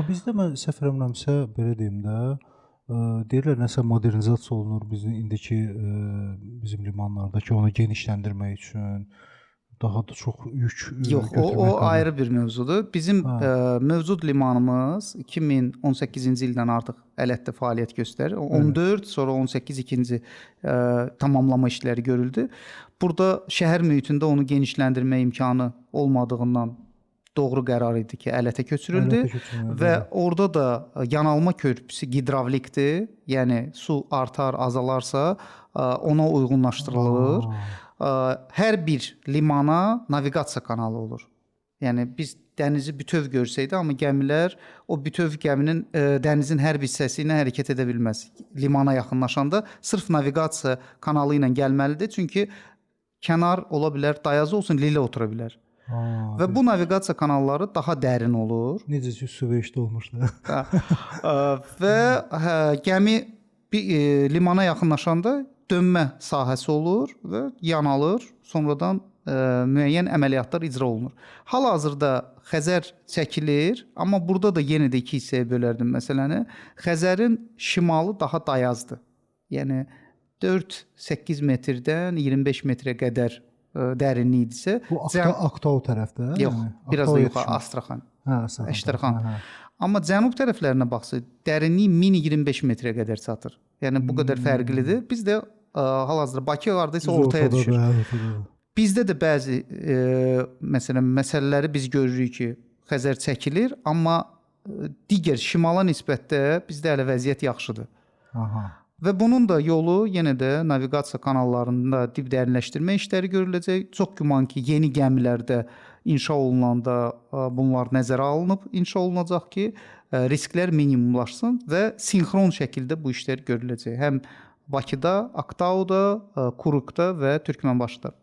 Bizdə mən səhv eləmirəmsə, belə deyim də, deyirlər nəsə modernizasiya olunur bizim indiki bizim limanlarda ki, onu genişləndirmək üçün daha da çox yük Yox, o ayrı bir mövzudur. Bizim mövcud limanımız 2018-ci ildən artıq ələtdə fəaliyyət göstərir. 14, sonra 18 ikinci tamamlama işləri görüldü. Burada şəhər mühitində onu genişləndirmə imkanı olmadığından doğru qərar idi ki, ələtə köçürüldü və orada da yanalma körpüsü gidravlikdir. Yəni su artar, azalarsa ona uyğunlaşdırılır. Hər bir limana naviqasiya kanalı olur. Yəni biz dənizi bütöv görsəydi, amma gəmilər o bütöv gəminin dənizin hər bir hissəsi ilə hərəkət edə bilməz. Limana yaxınlaşanda sırf naviqasiya kanalı ilə gəlməlidir. Çünki kənar ola bilər, dayaz olsun, lilə otura bilər. Və bu naviqasiya kanalları daha dərin olur. Necə ki, Süveyşdə olmuşdu. Və gəmi limana yaxınlaşanda dönmə sahəsi olur və yanalır, sonradan müəyyən əməliyyatlar icra olunur. Hal-hazırda Xəzər çəkilir, amma burada da yenə də iki hissəyə bölərdim məsələni. Xəzərin şimalı daha dayazdır. Yəni 4-8 metrdən 25 metrə qədər dərinliyi idisə, bu Aktau tərəfdə? Yox, biraz da yuxarı Astraxan. Əştərxan. Amma cənub tərəflərinə baxsaq, dərinliyi 1025 metrə qədər çatır. Yəni bu qədər fərqlidir. Biz də hal-hazırda Bakı hardasa ortaya düşür. Bizdə də bəzi məsələn məsələləri biz görürük ki, Xəzər çəkilir, amma digər şimala nisbətdə bizdə hələ vəziyyət yaxşıdır. Və bunun da yolu yenə də naviqasiya kanallarında dib dərinləşdirmə işləri görüləcək. Çox güman ki, yeni gəmilərdə inşa olunanda bunlar nəzərə alınıb, inşa olunacaq ki, risklər minimumlaşsın və sinxron şəkildə bu işlər görüləcək. Həm Bakıda, Aktauda, Kurukda və Türkmənbaşıda.